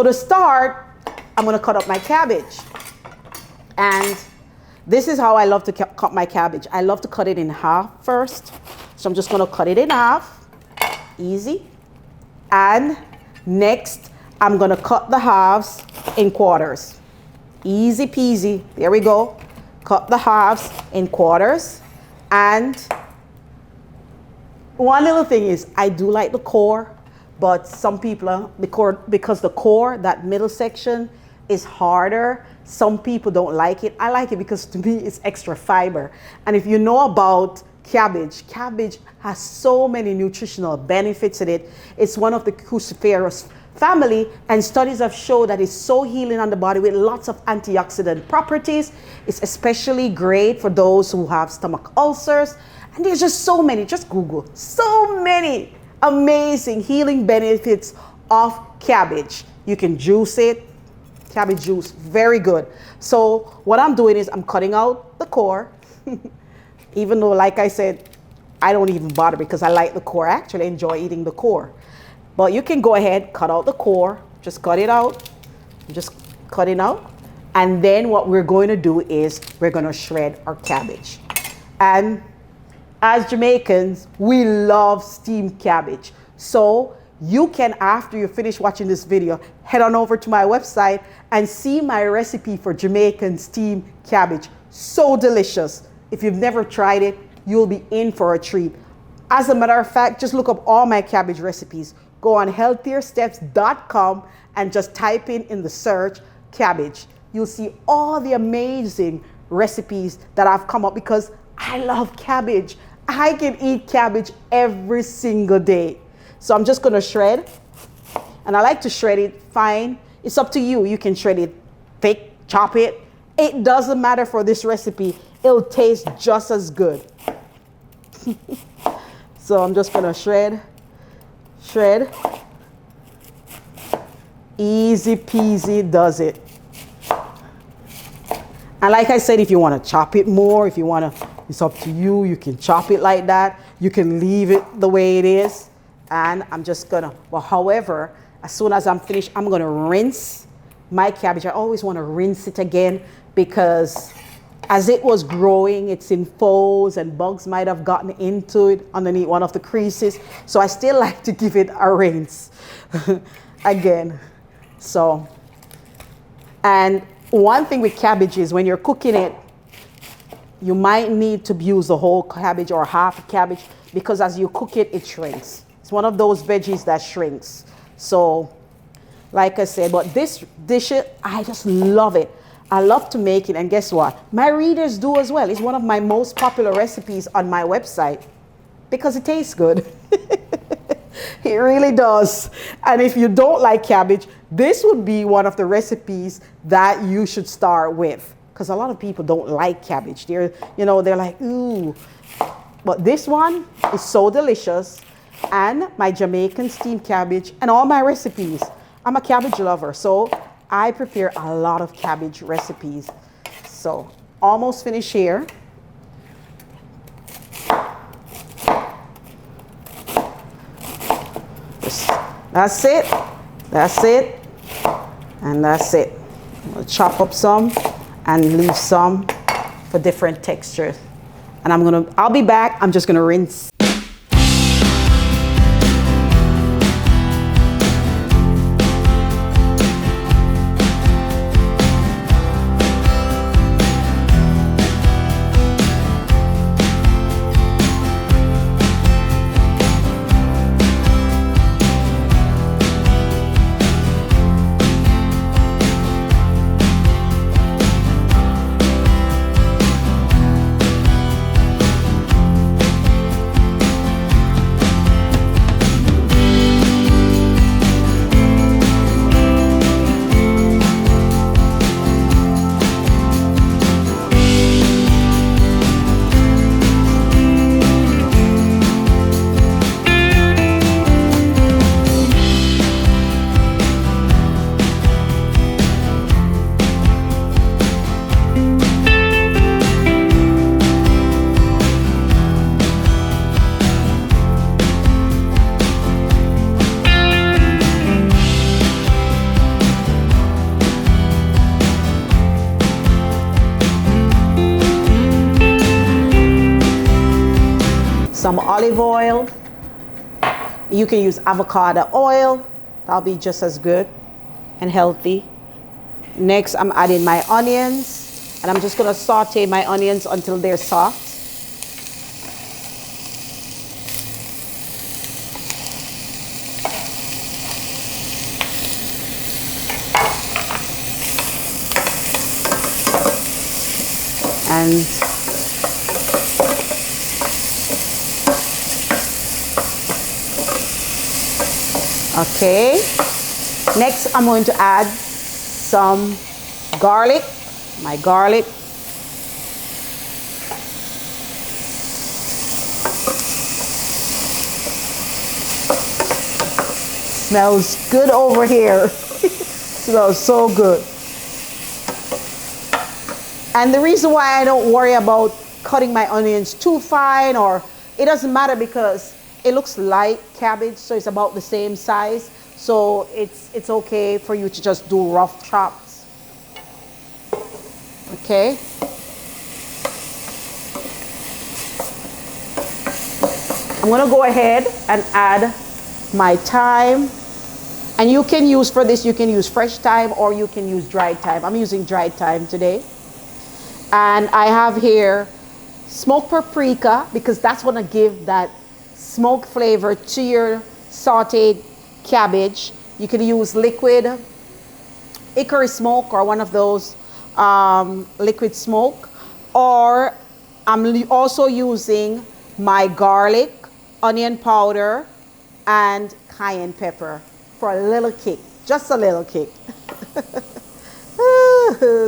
So to start, I'm going to cut up my cabbage. And this is how I love to cut my cabbage. I love to cut it in half first. So I'm just going to cut it in half. Easy. And next, I'm going to cut the halves in quarters. Easy peasy. There we go. Cut the halves in quarters. And one little thing is, I do like the core, but some people, because the core, that middle section, is harder. Some people don't like it. I like it because to me it's extra fiber. And if you know about cabbage, cabbage has so many nutritional benefits in it. It's one of the cruciferous family, and studies have shown that it's so healing on the body with lots of antioxidant properties. It's especially great for those who have stomach ulcers. And there's just so many, just Google, so many amazing healing benefits of cabbage. You can juice it. Cabbage juice, very good. So what I'm doing is I'm cutting out the core, even though, like I said, I don't even bother because I like the core. I actually enjoy eating the core. But you can go ahead, cut out the core, just cut it out, just cut it out. And then what we're going to do is we're going to shred our cabbage. And as Jamaicans, we love steamed cabbage. So you can, after you finish watching this video, head on over to my website and see my recipe for Jamaican steamed cabbage. So delicious. If you've never tried it, you'll be in for a treat. As a matter of fact, just look up all my cabbage recipes. Go on healtheirsteps.com and just type in the search cabbage. You'll see all the amazing recipes that I've come up because I love cabbage. I can eat cabbage every single day. So I'm just going to shred, and I like to shred it fine. It's up to you. You can shred it thick, chop it. It doesn't matter for this recipe. It'll taste just as good. So I'm just going to shred. Easy peasy does it. And like I said, if you want to chop it more, if you want to, it's up to you. You can chop it like that. You can leave it the way it is. And I'm just gonna, well, however, as soon as I'm finished, I'm gonna rinse my cabbage. I always wanna rinse it again because as it was growing, it's in folds and bugs might have gotten into it underneath one of the creases. So I still like to give it a rinse again. So, and one thing with cabbage is when you're cooking it, you might need to use the whole cabbage or half a cabbage because as you cook it, it shrinks. It's one of those veggies that shrinks. So, like I said, but this dish, I just love it. I love to make it, and guess what? My readers do as well. It's one of my most popular recipes on my website because it tastes good. It really does. And if you don't like cabbage, this would be one of the recipes that you should start with because a lot of people don't like cabbage. They're like, ooh. But this one is so delicious. And my Jamaican steamed cabbage and all my recipes. I'm a cabbage lover, so I prepare a lot of cabbage recipes. So almost finished here. That's it. That's it. And that's it. I'm gonna chop up some and leave some for different textures. And I'll be back. I'm just gonna rinse. some olive oil. You can use avocado oil. That'll be just as good and healthy. Next, I'm adding my onions, and I'm just gonna saute my onions until they're soft. And okay, next I'm going to add some garlic, my garlic. Smells good over here. Smells so good. And the reason why I don't worry about cutting my onions too fine, or it doesn't matter, because it looks like cabbage, so it's about the same size. So it's okay for you to just do rough chops. Okay. I'm gonna go ahead and add my thyme. And you can use, for this, you can use fresh thyme or you can use dried thyme. I'm using dried thyme today. And I have here smoked paprika, because that's gonna give that smoked flavor to your sauteed cabbage. You can use liquid hickory smoke or one of those liquid smoke, or I'm also using my garlic, onion powder, and cayenne pepper for a little kick, just a little kick.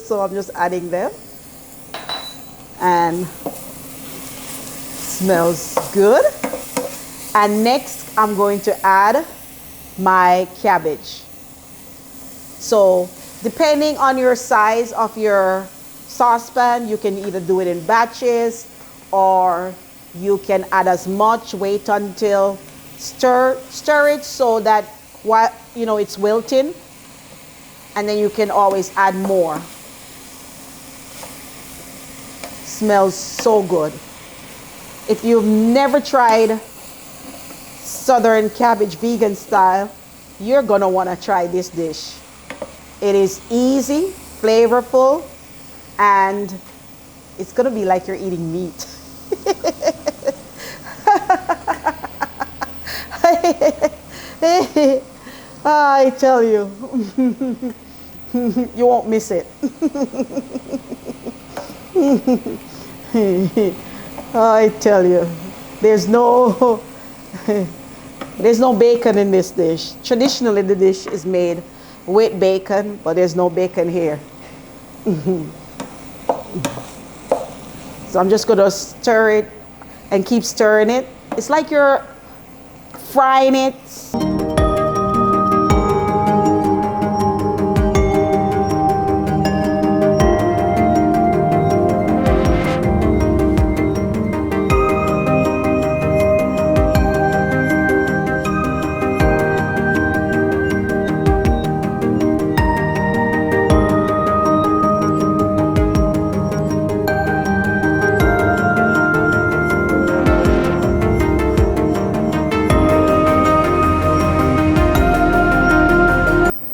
So I'm just adding them, and smells good. And next I'm going to add my cabbage. So depending on your size of your saucepan, you can either do it in batches, or you can add as much, wait until stir it so that while it's wilting, and then you can always add more. Smells so good. If you've never tried Southern cabbage vegan style, you're gonna want to try this dish. It is easy, flavorful, and it's gonna be like you're eating meat. I tell you, you won't miss it. I tell you, there's no bacon in this dish. Traditionally, the dish is made with bacon, but there's no bacon here. So I'm just gonna stir it and keep stirring it. It's like you're frying it.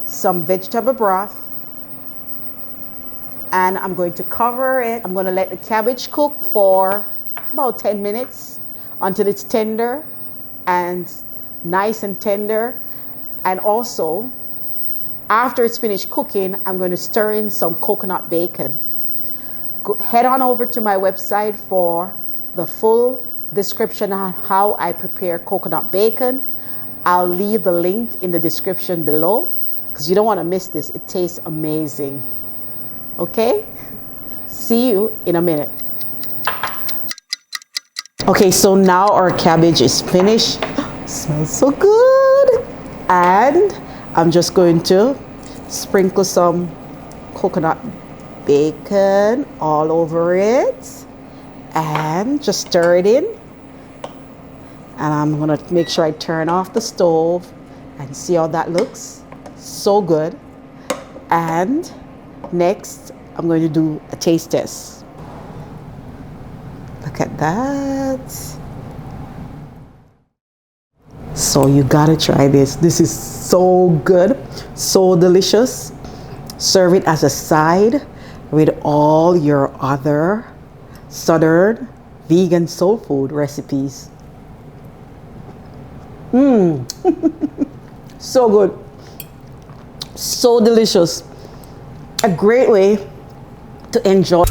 Some vegetable broth, and I'm going to cover it. I'm going to let the cabbage cook for about 10 minutes until it's tender and nice and tender. And also, after it's finished cooking, I'm going to stir in some coconut bacon. Head on over to my website for the full description on how I prepare coconut bacon. I'll leave the link in the description below, because you don't want to miss this. It tastes amazing. Okay? See you in a minute. Okay, so now our cabbage is finished. Smells so good. And I'm just going to sprinkle some coconut bacon all over it and just stir it in. And I'm gonna make sure I turn off the stove and see how that looks. So good. And next I'm going to do a taste test. Look at that. So you gotta try this. This is so good, so delicious. Serve it as a side with all your other southern vegan soul food recipes. So good, so delicious. A great way to enjoy